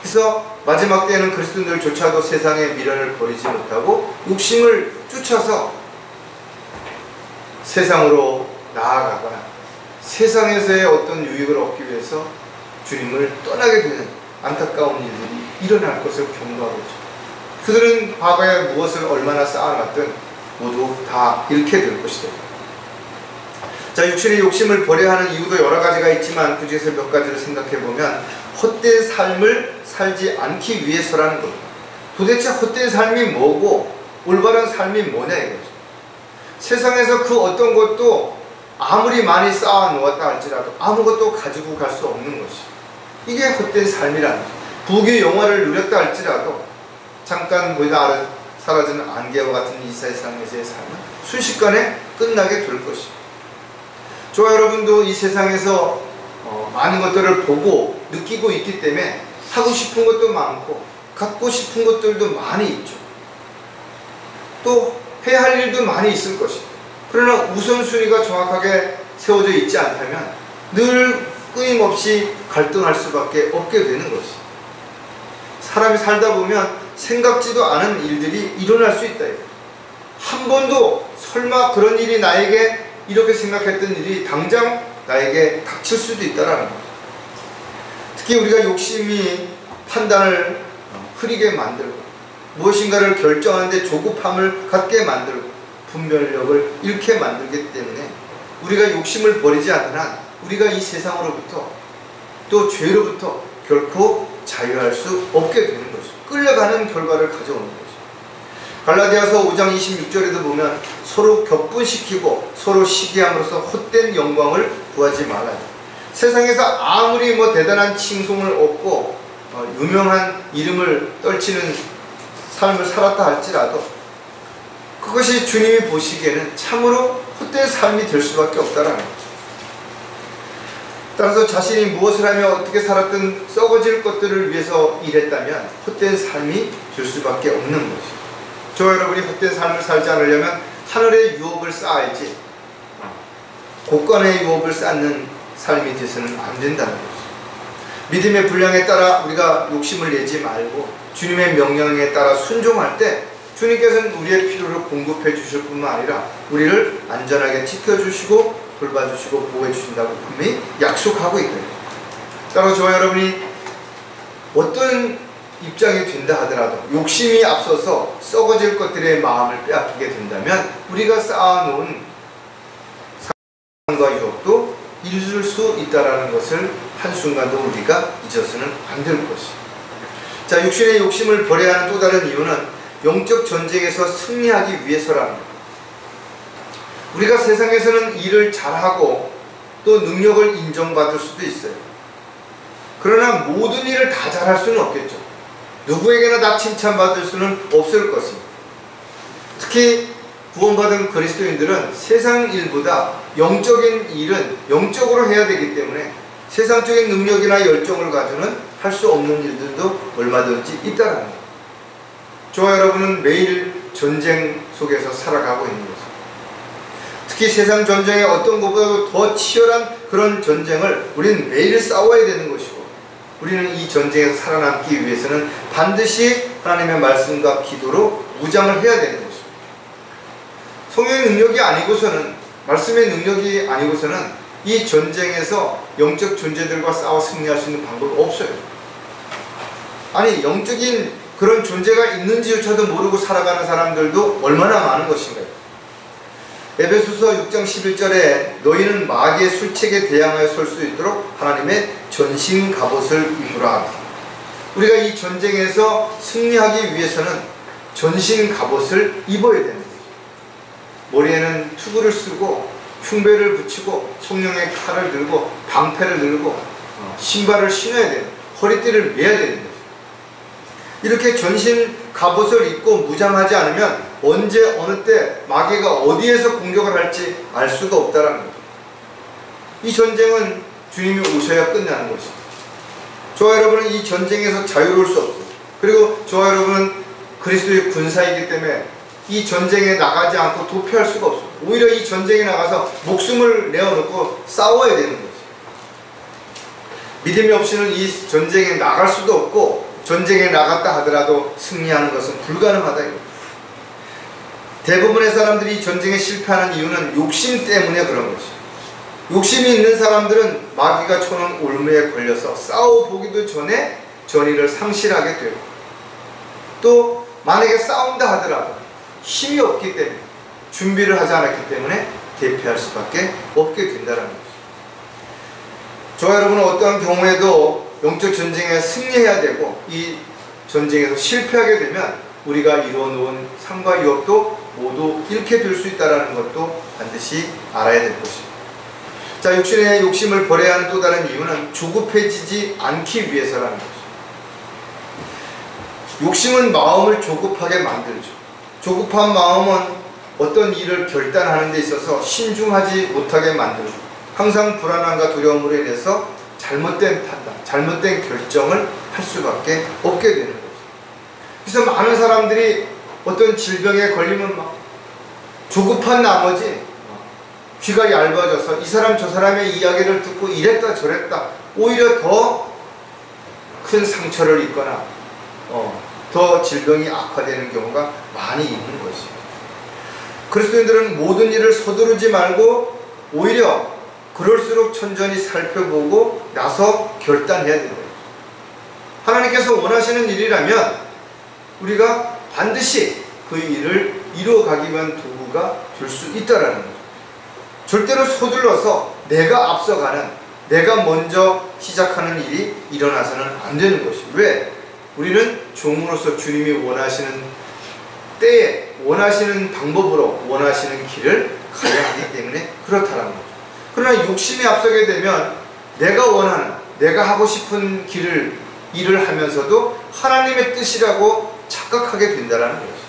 그래서 마지막 때에는 그리스도인들조차도 세상의 미련을 버리지 못하고 욕심을 쫓아서 세상으로 나아가거나 세상에서의 어떤 유익을 얻기 위해서 주님을 떠나게 되는 안타까운 일들이 일어날 것을 경고하고 있죠. 그들은 과거에 무엇을 얼마나 쌓아놨든 모두 다 잃게 될 것이다. 자, 육신의 욕심을 버려야 하는 이유도 여러 가지가 있지만 그 중에서 몇 가지를 생각해 보면 헛된 삶을 살지 않기 위해서라는 겁니다. 도대체 헛된 삶이 뭐고 올바른 삶이 뭐냐 이거죠. 세상에서 그 어떤 것도 아무리 많이 쌓아 놓았다 할지라도 아무것도 가지고 갈 수 없는 것이, 이게 헛된 삶이라는 거죠. 부귀 영화를 누렸다 할지라도 잠깐 보이다 사라지는 안개와 같은 이 세상에서의 삶은 순식간에 끝나게 될 것입니다. 저와 여러분도 이 세상에서 많은 것들을 보고 느끼고 있기 때문에 하고 싶은 것도 많고 갖고 싶은 것들도 많이 있죠. 또 해야 할 일도 많이 있을 것입니다. 그러나 우선순위가 정확하게 세워져 있지 않다면 늘 끊임없이 갈등할 수밖에 없게 되는 것입니다. 사람이 살다 보면 생각지도 않은 일들이 일어날 수 있다. 한 번도 설마 그런 일이 나에게 이렇게 생각했던 일이 당장 나에게 닥칠 수도 있다는 거죠. 특히 우리가 욕심이 판단을 흐리게 만들고 무엇인가를 결정하는데 조급함을 갖게 만들고 분별력을 잃게 만들기 때문에 우리가 욕심을 버리지 않는 한 우리가 이 세상으로부터 또 죄로부터 결코 자유할 수 없게 되는 것이죠. 끌려가는 결과를 가져오는 거죠. 갈라디아서 5장 26절에도 보면 서로 격분시키고 서로 시기함으로써 헛된 영광을 구하지 말아요. 세상에서 아무리 대단한 칭송을 얻고 유명한 이름을 떨치는 삶을 살았다 할지라도 그것이 주님이 보시기에는 참으로 헛된 삶이 될 수밖에 없다라는 거죠. 따라서 자신이 무엇을 하며 어떻게 살았든 썩어질 것들을 위해서 일했다면 헛된 삶이 될 수밖에 없는 것이죠. 저와 여러분이 헛된 삶을 살지 않으려면 하늘의 유업을 쌓아야지 곳간의 유업을 쌓는 삶이 되서는 안 된다는 거죠. 믿음의 분량에 따라 우리가 욕심을 내지 말고 주님의 명령에 따라 순종할 때 주님께서는 우리의 필요를 공급해 주실 뿐만 아니라 우리를 안전하게 지켜주시고 돌봐주시고 보호해 주신다고 분명히 약속하고 있거든요. 따라서 저와 여러분이 어떤 입장이 된다 하더라도 욕심이 앞서서 썩어질 것들의 마음을 빼앗기게 된다면 우리가 쌓아놓은 사랑과 유혹도 잃을 수 있다는 것을 한순간도 우리가 잊어서는 안 될 것이에요. 자, 육신의 욕심을 버려야 하는 또 다른 이유는 영적 전쟁에서 승리하기 위해서라는 거예요. 우리가 세상에서는 일을 잘하고 또 능력을 인정받을 수도 있어요. 그러나 모든 일을 다 잘할 수는 없겠죠. 누구에게나 다 칭찬받을 수는 없을 것입니다. 특히 구원받은 그리스도인들은 세상 일보다 영적인 일은 영적으로 해야 되기 때문에 세상적인 능력이나 열정을 가지고는 할 수 없는 일들도 얼마든지 있다는 거예요. 저와 여러분은 매일 전쟁 속에서 살아가고 있는 거죠. 특히 세상 전쟁의 어떤 것보다도 더 치열한 그런 전쟁을 우리는 매일 싸워야 되는 것이고, 우리는 이 전쟁에서 살아남기 위해서는 반드시 하나님의 말씀과 기도로 무장을 해야 되는 것입니다. 성령의 능력이 아니고서는, 말씀의 능력이 아니고서는 이 전쟁에서 영적 존재들과 싸워 승리할 수 있는 방법이 없어요. 아니, 영적인 그런 존재가 있는지조차도 모르고 살아가는 사람들도 얼마나 많은 것인가요? 에베소서 6장 11절에 너희는 마귀의 술책에 대항하여 설 수 있도록 하나님의 전신 갑옷을 입으라. 우리가 이 전쟁에서 승리하기 위해서는 전신 갑옷을 입어야 되는 거죠. 머리에는 투구를 쓰고 흉배를 붙이고 성령의 칼을 들고 방패를 들고 신발을 신어야 되는, 허리띠를 매야 되는 거죠. 이렇게 전신 갑옷을 입고 무장하지 않으면 언제 어느 때 마귀가 어디에서 공격을 할지 알 수가 없다는 거죠. 이 전쟁은 주님이 오셔야 끝나는 것입니다. 저와 여러분은 이 전쟁에서 자유로울 수 없어요. 그리고 저와 여러분은 그리스도의 군사이기 때문에 이 전쟁에 나가지 않고 도피할 수가 없어요. 오히려 이 전쟁에 나가서 목숨을 내어놓고 싸워야 되는 거죠. 믿음이 없이는 이 전쟁에 나갈 수도 없고, 전쟁에 나갔다 하더라도 승리하는 것은 불가능하다 이거죠. 대부분의 사람들이 전쟁에 실패하는 이유는 욕심 때문에 그런 것이죠. 욕심이 있는 사람들은 마귀가 쳐놓은 올무에 걸려서 싸워보기도 전에 전의를 상실하게 되고, 또 만약에 싸운다 하더라도 힘이 없기 때문에, 준비를 하지 않았기 때문에 대피할 수밖에 없게 된다는 거죠. 저와 여러분은 어떠한 경우에도 영적 전쟁에 승리해야 되고, 이 전쟁에서 실패하게 되면 우리가 이루어놓은 상과 유업도 모두 잃게 될 수 있다는 것도 반드시 알아야 될 것입니다. 자, 육신의 욕심을 버려야 하는 또 다른 이유는 조급해지지 않기 위해서라는 것이죠. 욕심은 마음을 조급하게 만들죠. 조급한 마음은 어떤 일을 결단하는 데 있어서 신중하지 못하게 만들고, 항상 불안함과 두려움으로 인해서 잘못된 판단, 잘못된 결정을 할 수밖에 없게 되는 거죠. 그래서 많은 사람들이 어떤 질병에 걸리면 막 조급한 나머지 귀가 얇아져서 이 사람 저 사람의 이야기를 듣고 이랬다 저랬다 오히려 더 큰 상처를 입거나 더 질병이 악화되는 경우가 많이 있는 것이죠. 그리스도인들은 모든 일을 서두르지 말고 오히려 그럴수록 천천히 살펴보고 나서 결단해야 되는 거예요. 하나님께서 원하시는 일이라면 우리가 반드시 그 일을 이루어가기 위한 도구가 될 수 있다는 거죠. 절대로 서둘러서 내가 앞서가는, 내가 먼저 시작하는 일이 일어나서는 안 되는 것이죠. 왜? 우리는 종으로서 주님이 원하시는 때에 원하시는 방법으로 원하시는 길을 가야 하기 때문에 그렇다는 거죠. 그러나 욕심이 앞서게 되면 내가 원하는, 내가 하고 싶은 일을 하면서도 하나님의 뜻이라고 착각하게 된다는 거죠.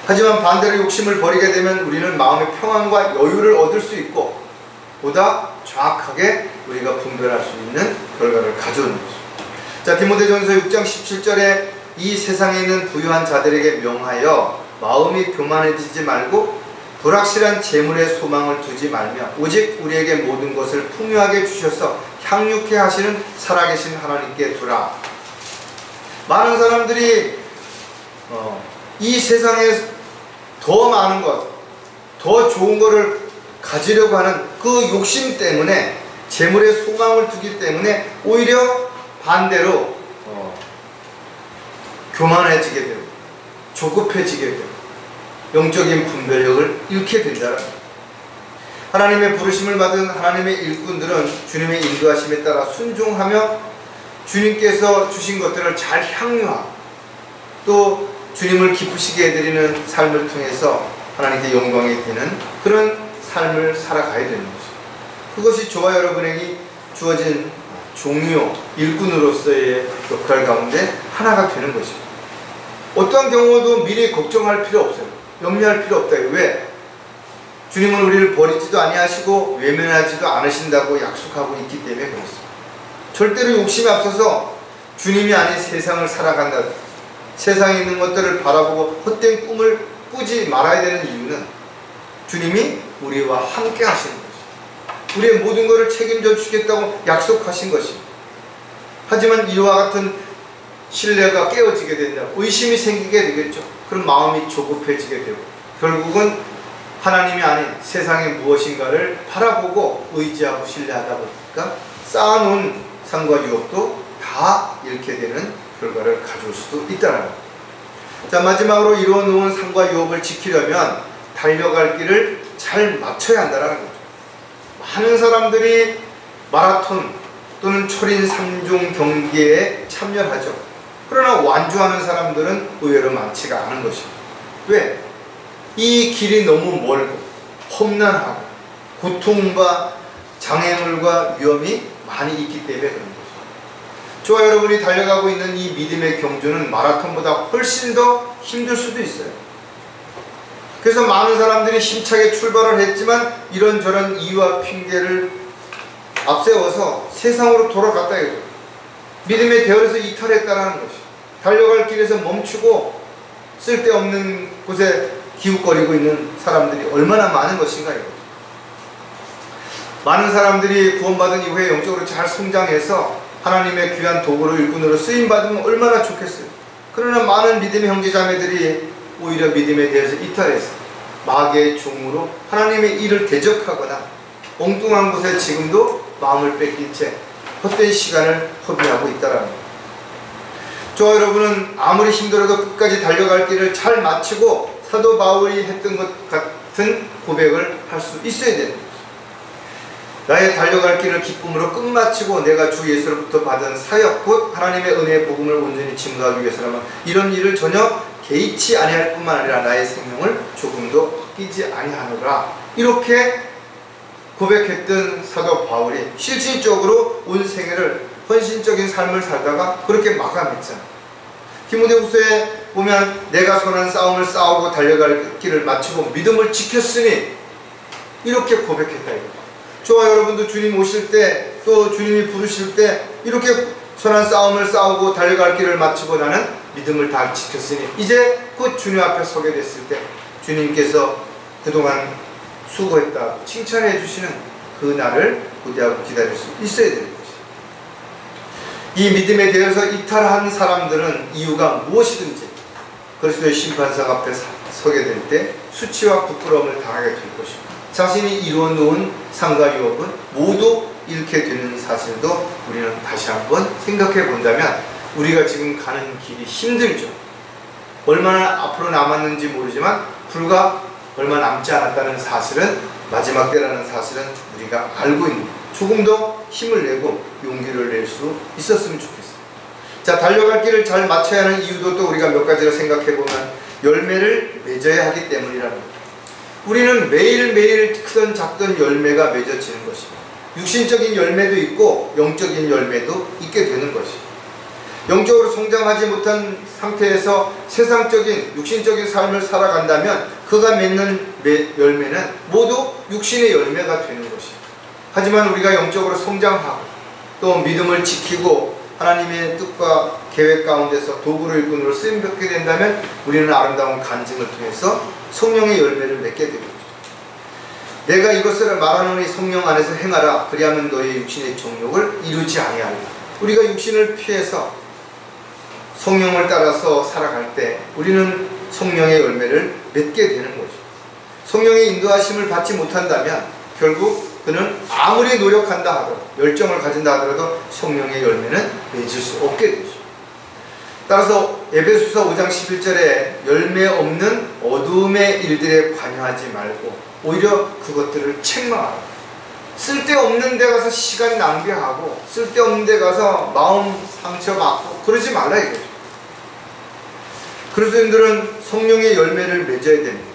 하지만 반대로 욕심을 버리게 되면 우리는 마음의 평안과 여유를 얻을 수 있고 보다 정확하게 우리가 분별할 수 있는 결과를 가져오는 거죠. 자, 디모데전서 6장 17절에 이 세상에 있는 부유한 자들에게 명하여 마음이 교만해지지 말고 불확실한 재물에 소망을 두지 말며 오직 우리에게 모든 것을 풍요하게 주셔서 향유케 하시는 살아계신 하나님께 두라. 많은 사람들이 이 세상에 더 많은 것, 더 좋은 것을 가지려고 하는 그 욕심 때문에, 재물에 소망을 두기 때문에 오히려 반대로 교만해지게 되고 조급해지게 되고 영적인 분별력을 잃게 된다는 거예요. 하나님의 부르심을 받은 하나님의 일꾼들은 주님의 인도하심에 따라 순종하며 주님께서 주신 것들을 잘 향유하고 또 주님을 기쁘시게 해드리는 삶을 통해서 하나님께 영광이 되는 그런 삶을 살아가야 되는 것입니다. 그것이 저와 여러분에게 주어진 종료, 일꾼으로서의 역할 가운데 하나가 되는 것입니다. 어떠한 경우도 미리 걱정할 필요 없어요. 염려할 필요 없다. 왜? 주님은 우리를 버리지도 아니하시고 외면하지도 않으신다고 약속하고 있기 때문에 그렇습니다. 절대로 욕심이 앞서서 주님이 아닌 세상을 살아간다. 세상에 있는 것들을 바라보고 헛된 꿈을 꾸지 말아야 되는 이유는 주님이 우리와 함께 하시는 것입니다. 우리의 모든 것을 책임져 주겠다고 약속하신 것입니다. 하지만 이와 같은 신뢰가 깨어지게 된다. 의심이 생기게 되겠죠. 그럼 마음이 조급해지게 되고 결국은 하나님이 아닌 세상의 무엇인가를 바라보고 의지하고 신뢰하다 보니까 쌓아놓은 상과 유업도 다 잃게 되는 결과를 가져올 수도 있다는 겁니다. 자, 마지막으로 이루어놓은 상과 유업을 지키려면 달려갈 길을 잘 맞춰야 한다는 거죠. 많은 사람들이 마라톤 또는 철인 3종 경기에 참여하죠. 그러나 완주하는 사람들은 의외로 많지가 않은 것입니다. 왜? 이 길이 너무 멀고 험난하고 고통과 장애물과 위험이 많이 있기 때문에 그런 것입니다. 저와 여러분이 달려가고 있는 이 믿음의 경주는 마라톤보다 훨씬 더 힘들 수도 있어요. 그래서 많은 사람들이 힘차게 출발을 했지만 이런저런 이유와 핑계를 앞세워서 세상으로 돌아갔다 이거죠. 믿음의 대열에서 이탈했다는 것이. 달려갈 길에서 멈추고 쓸데없는 곳에 기웃거리고 있는 사람들이 얼마나 많은 것인가 이거죠. 많은 사람들이 구원받은 이후에 영적으로 잘 성장해서 하나님의 귀한 도구로 일꾼으로 쓰임받으면 얼마나 좋겠어요. 그러나 많은 믿음의 형제자매들이 오히려 믿음에 대해서 이탈해서 마귀의 종으로 하나님의 일을 대적하거나 엉뚱한 곳에 지금도 마음을 뺏긴 채 헛된 시간을 허비하고 있다는 겁니다. 저와 여러분은 아무리 힘들어도 끝까지 달려갈 길을 잘 마치고 사도 바울이 했던 것 같은 고백을 할 수 있어야 되는 거죠. 나의 달려갈 길을 기쁨으로 끝마치고 내가 주 예수로부터 받은 사역 곧 하나님의 은혜의 복음을 온전히 증거하기 위해서라면 이런 일을 전혀 개의치 아니할 뿐만 아니라 나의 생명을 조금도 아끼지 아니하노라. 이렇게 고백했던 사도 바울이 실질적으로 온 생애를 헌신적인 삶을 살다가 그렇게 마감했잖아요. 디모데후서에 보면 내가 선한 싸움을 싸우고 달려갈 길을 마치고 믿음을 지켰으니 이렇게 고백했다 이거죠. 저와 여러분도 주님 오실 때 또 주님이 부르실 때 이렇게 선한 싸움을 싸우고 달려갈 길을 마치고 나는 믿음을 다 지켰으니 이제 곧 주님 앞에 서게 됐을 때 주님께서 그동안 수고했다 칭찬해 주시는 그 날을 기대하고 기다릴 수 있어야 되는 것이죠. 이 믿음에 대해서 이탈한 사람들은 이유가 무엇이든지 그리스도의 심판상 앞에 서게 될 때 수치와 부끄러움을 당하게 될 것입니다. 자신이 이루어놓은 상과 유업은 모두 잃게 되는 사실도 우리는 다시 한번 생각해 본다면 우리가 지금 가는 길이 힘들죠. 얼마나 앞으로 남았는지 모르지만 불과 얼마 남지 않았다는 사실은 마지막 때라는 사실은 우리가 알고 있는 거예요. 조금 더 힘을 내고 용기를 낼 수 있었으면 좋겠어요. 자, 달려갈 길을 잘 맞춰야 하는 이유도 또 우리가 몇 가지를 생각해 보면 열매를 맺어야 하기 때문이라는 거예요. 우리는 매일매일 크든 작든 열매가 맺어지는 것입니다. 육신적인 열매도 있고 영적인 열매도 있게 되는 것입니다. 영적으로 성장하지 못한 상태에서 세상적인 육신적인 삶을 살아간다면 그가 맺는 열매는 모두 육신의 열매가 되는 것입니다. 하지만 우리가 영적으로 성장하고 또 믿음을 지키고 하나님의 뜻과 계획 가운데서 도구로 일꾼으로 쓰임받게 된다면 우리는 아름다운 간증을 통해서 성령의 열매를 맺게 됩니다. 내가 이것을 말하노니 성령 안에서 행하라 그리하면 너의 육신의 정욕을 이루지 아니하리라. 우리가 육신을 피해서 성령을 따라서 살아갈 때 우리는 성령의 열매를 맺게 되는 거죠. 성령의 인도하심을 받지 못한다면 결국 그는 아무리 노력한다 하더라도 열정을 가진다 하더라도 성령의 열매는 맺을 수 없게 되죠. 따라서 에베소서 5장 11절에 열매 없는 어두움의 일들에 관여하지 말고 오히려 그것들을 책망하라. 쓸데없는 데 가서 시간 낭비하고 쓸데없는 데 가서 마음 상처받고 그러지 말라 이거죠. 그리스도인들은 성령의 열매를 맺어야 되는 거죠.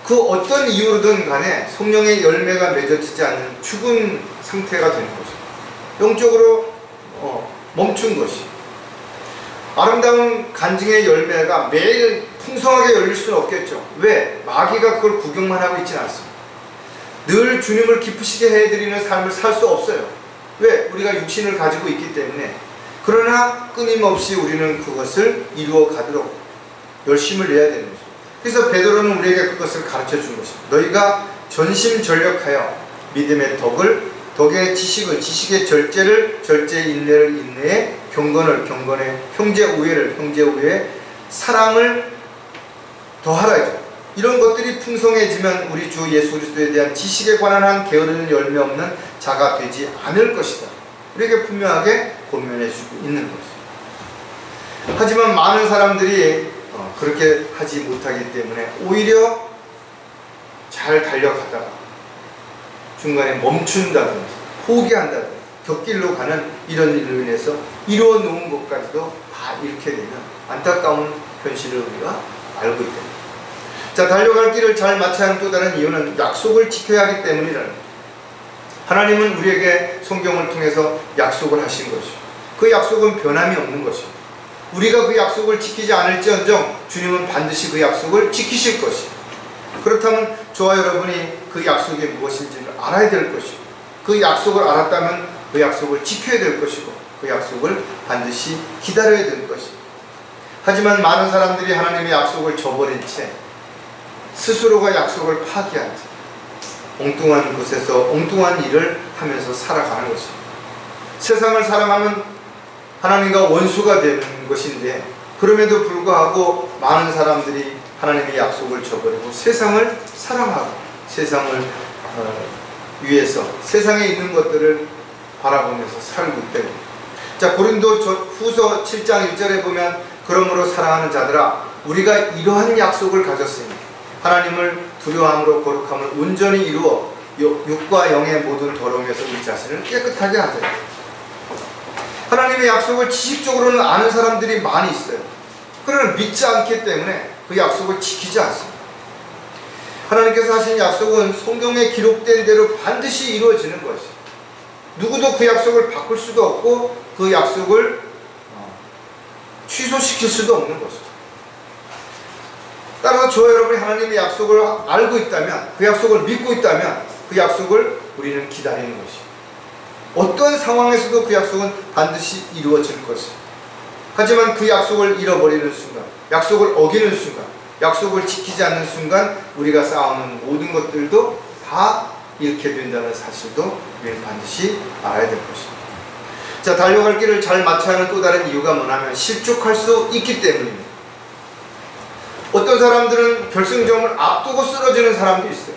그 어떤 이유로든 간에 성령의 열매가 맺어지지 않는 죽은 상태가 되는 거죠. 영적으로 멈춘 것이. 아름다운 간증의 열매가 매일 풍성하게 열릴 수는 없겠죠. 왜? 마귀가 그걸 구경만 하고 있지는 않습니다. 늘 주님을 기쁘시게 해드리는 삶을 살 수 없어요. 왜? 우리가 육신을 가지고 있기 때문에. 그러나 끊임없이 우리는 그것을 이루어 가도록 열심을 내야 되는 거죠. 그래서 베드로는 우리에게 그것을 가르쳐 준 것입니다. 너희가 전심전력하여 믿음의 덕의 지식을, 지식의 절제를, 절제의 인내를, 인내에 경건을, 경건에 형제 우애를, 형제 우애에 사랑을 더하라죠. 이런 것들이 풍성해지면 우리 주 예수 그리스도에 대한 지식에 관한 한 게으르는 열매 없는 자가 되지 않을 것이다. 우리에게 분명하게 권면해 주고 있는 것이죠. 하지만 많은 사람들이 그렇게 하지 못하기 때문에 오히려 잘 달려가다가 중간에 멈춘다든지 포기한다든지 곁길로 가는 이런 일로 인해서 이루어 놓은 것까지도 다 잃게 되는 안타까운 현실을 우리가 알고 있다. 자, 달려갈 길을 잘 마쳐야 하는 또 다른 이유는 약속을 지켜야 하기 때문이라는 거죠. 하나님은 우리에게 성경을 통해서 약속을 하신 것이죠. 그 약속은 변함이 없는 것이죠. 우리가 그 약속을 지키지 않을지언정 주님은 반드시 그 약속을 지키실 것이죠. 그렇다면 저와 여러분이 그 약속이 무엇인지를 알아야 될 것이고, 그 약속을 알았다면 그 약속을 지켜야 될 것이고, 그 약속을 반드시 기다려야 될 것이고. 하지만 많은 사람들이 하나님의 약속을 저버린 채 스스로가 약속을 파기한 채 엉뚱한 곳에서 엉뚱한 일을 하면서 살아가는 것입니다. 세상을 사랑하면 하나님과 원수가 되는 것인데, 그럼에도 불구하고 많은 사람들이 하나님의 약속을 저버리고 세상을 사랑하고 세상을 위해서 세상에 있는 것들을 바라보면서 살고 있다. 자, 고린도 후서 7장 1절에 보면 그러므로 사랑하는 자들아 우리가 이러한 약속을 가졌으니 하나님을 두려워함으로 거룩함을 온전히 이루어 육과 영의 모든 더러움에서 우리 자신을 깨끗하게 하자. 하나님의 약속을 지식적으로는 아는 사람들이 많이 있어요. 그러나 믿지 않기 때문에 그 약속을 지키지 않습니다. 하나님께서 하신 약속은 성경에 기록된 대로 반드시 이루어지는 것이, 누구도 그 약속을 바꿀 수도 없고 그 약속을 취소시킬 수도 없는 것이죠. 따라서 저와 여러분이 하나님의 약속을 알고 있다면, 그 약속을 믿고 있다면 그 약속을 우리는 기다리는 것이죠. 어떤 상황에서도 그 약속은 반드시 이루어질 것이죠. 하지만 그 약속을 잃어버리는 순간, 약속을 어기는 순간, 약속을 지키지 않는 순간 우리가 쌓아오는 모든 것들도 다 잃게 된다는 사실도 우리는 반드시 알아야 될 것입니다. 자, 달려갈 길을 잘 맞춰야 하는 또 다른 이유가 뭐냐면 실족할 수 있기 때문입니다. 어떤 사람들은 결승점을 앞두고 쓰러지는 사람도 있어요.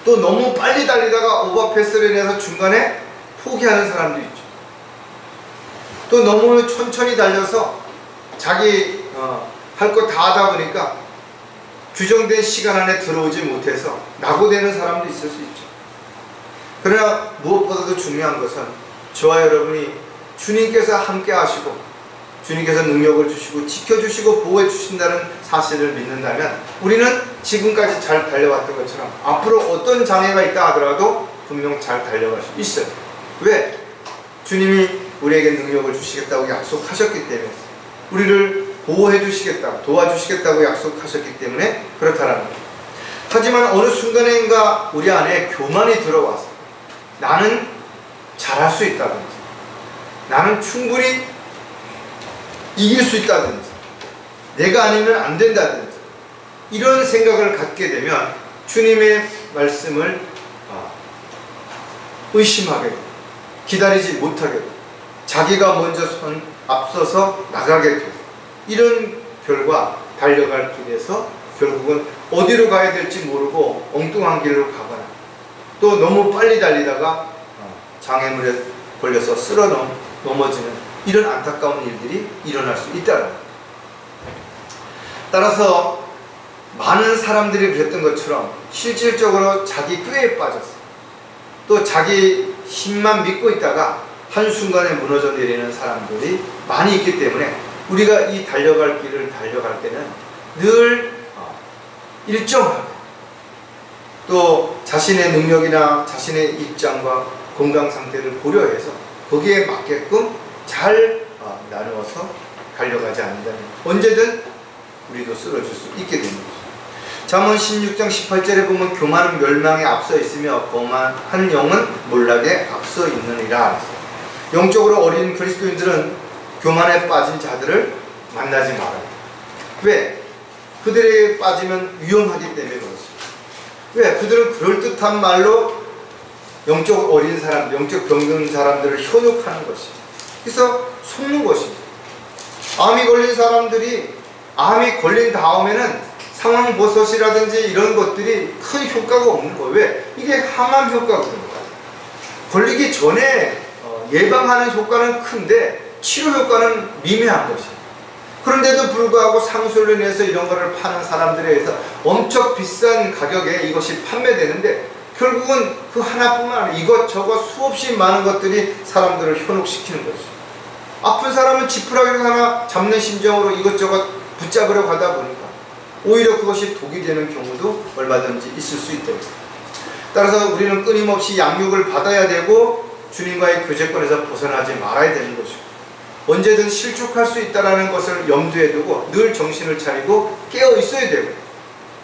또 너무 빨리 달리다가 오버패스를 인해서 중간에 포기하는 사람도 있죠. 또 너무 천천히 달려서 자기 할 거 다 하다 보니까 규정된 시간 안에 들어오지 못해서 낙오되는 사람도 있을 수 있죠. 그러나 무엇보다도 중요한 것은 저와 여러분이 주님께서 함께 하시고 주님께서 능력을 주시고 지켜주시고 보호해 주신다는 사실을 믿는다면 우리는 지금까지 잘 달려왔던 것처럼 앞으로 어떤 장애가 있다 하더라도 분명 잘 달려갈 수 있어요. 왜? 주님이 우리에게 능력을 주시겠다고 약속하셨기 때문에, 우리를 보호해 주시겠다고, 도와주시겠다고 약속하셨기 때문에 그렇다라는 거예요. 하지만 어느 순간인가 우리 안에 교만이 들어와서 나는 잘할 수 있다든지, 나는 충분히 이길 수 있다든지, 내가 아니면 안 된다든지 이런 생각을 갖게 되면 주님의 말씀을 의심하게 되고 기다리지 못하게 되고 자기가 먼저 앞서서 나가게 되고, 이런 결과 달려갈 길에서 결국은 어디로 가야 될지 모르고 엉뚱한 길로 가거나 또 너무 빨리 달리다가 장애물에 걸려서 쓸어 넘어지는 이런 안타까운 일들이 일어날 수 있다는 거예요. 따라서 많은 사람들이 그랬던 것처럼 실질적으로 자기 꾀에 빠졌어요. 또 자기 힘만 믿고 있다가 한순간에 무너져 내리는 사람들이 많이 있기 때문에 우리가 이 달려갈 길을 달려갈 때는 늘 일정하게, 또 자신의 능력이나 자신의 입장과 건강 상태를 고려해서 거기에 맞게끔 잘 나누어서 달려가지 않는다면 언제든 우리도 쓰러질 수 있게 되는 거죠. 잠언 16장 18절에 보면 교만은 멸망에 앞서 있으며 거만한 영은 몰락에 앞서 있느니라. 영적으로 어린 그리스도인들은 교만에 빠진 자들을 만나지 말아요. 왜? 그들에게 빠지면 위험하기 때문에 그렇습니다. 왜? 그들은 그럴듯한 말로 영적 어린 사람, 영적 병든 사람들을 현혹하는 것입니다. 그래서 속는 것입니다. 암이 걸린 사람들이 암이 걸린 다음에는 상황버섯이라든지 이런 것들이 큰 효과가 없는 거예요. 왜? 이게 항암 효과거든요. 걸리기 전에 예방하는 효과는 큰데 치료 효과는 미미한 것이에요. 그런데도 불구하고 상술로 인해서 이런 거를 파는 사람들에 의해서 엄청 비싼 가격에 이것이 판매되는데 결국은 그 하나뿐만 아니라 이것저것 수없이 많은 것들이 사람들을 현혹시키는 것이죠. 아픈 사람은 지푸라기를 하나 잡는 심정으로 이것저것 붙잡으려 가다 보니까 오히려 그것이 독이 되는 경우도 얼마든지 있을 수 있다. 따라서 우리는 끊임없이 양육을 받아야 되고 주님과의 교제권에서 벗어나지 말아야 되는 것이고 언제든 실족할 수 있다는 것을 염두에 두고 늘 정신을 차리고 깨어 있어야 되고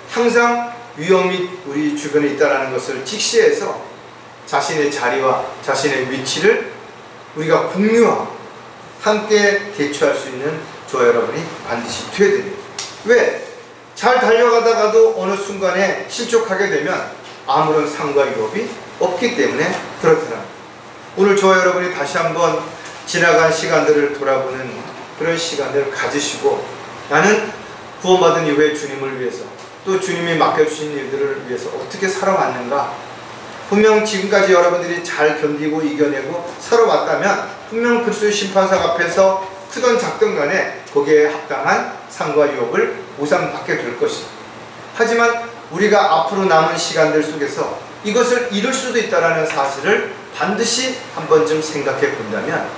항상 위험이 우리 주변에 있다는 것을 직시해서 자신의 자리와 자신의 위치를 우리가 공유하고 함께 대처할 수 있는 저와 여러분이 반드시 되어야 됩니다. 왜? 잘 달려가다가도 어느 순간에 실족하게 되면 아무런 상과 유업이 없기 때문에 그렇더라. 오늘 저와 여러분이 다시 한번 지나간 시간들을 돌아보는 그런 시간을 가지시고 나는 구원받은 이후에 주님을 위해서 또 주님이 맡겨주신 일들을 위해서 어떻게 살아왔는가. 분명 지금까지 여러분들이 잘 견디고 이겨내고 살아왔다면 분명 그리스도의 심판상 앞에서 크든 작든 간에 거기에 합당한 상과 유업을 보상받게 될 것입니다. 하지만 우리가 앞으로 남은 시간들 속에서 이것을 잃을 수도 있다는 사실을 반드시 한 번쯤 생각해 본다면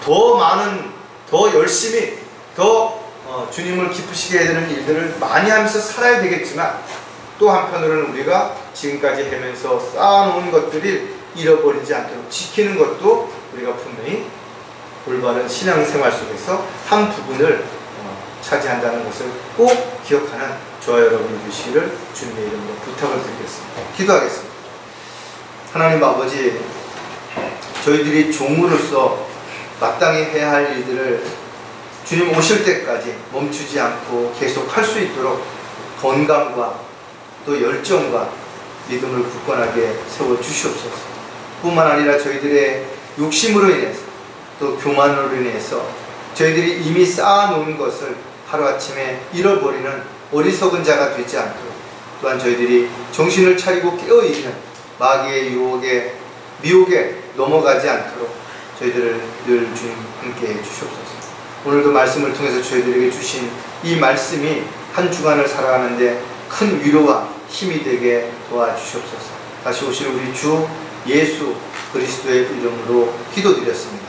더 많은, 더 열심히, 더 주님을 기쁘시게 해야 되는 일들을 많이 하면서 살아야 되겠지만 또 한편으로는 우리가 지금까지 하면서 쌓아놓은 것들이 잃어버리지 않도록 지키는 것도 우리가 분명히 올바른 신앙생활 속에서 한 부분을 차지한다는 것을 꼭 기억하는 저와 여러분이 되시기를 주님의 이름으로 부탁을 드리겠습니다. 기도하겠습니다. 하나님 아버지, 저희들이 종으로서 마땅히 해야 할 일들을 주님 오실 때까지 멈추지 않고 계속 할 수 있도록 건강과 또 열정과 믿음을 굳건하게 세워주시옵소서. 뿐만 아니라 저희들의 욕심으로 인해서 또 교만으로 인해서 저희들이 이미 쌓아놓은 것을 하루아침에 잃어버리는 어리석은 자가 되지 않도록 또한 저희들이 정신을 차리고 깨어있는 마귀의 유혹에 미혹에 넘어가지 않도록 저희들을 늘 주님 함께 해주시옵소서. 오늘도 말씀을 통해서 저희들에게 주신 이 말씀이 한 주간을 살아가는데 큰 위로와 힘이 되게 도와주시옵소서. 다시 오실 우리 주 예수 그리스도의 이름으로 기도드렸습니다.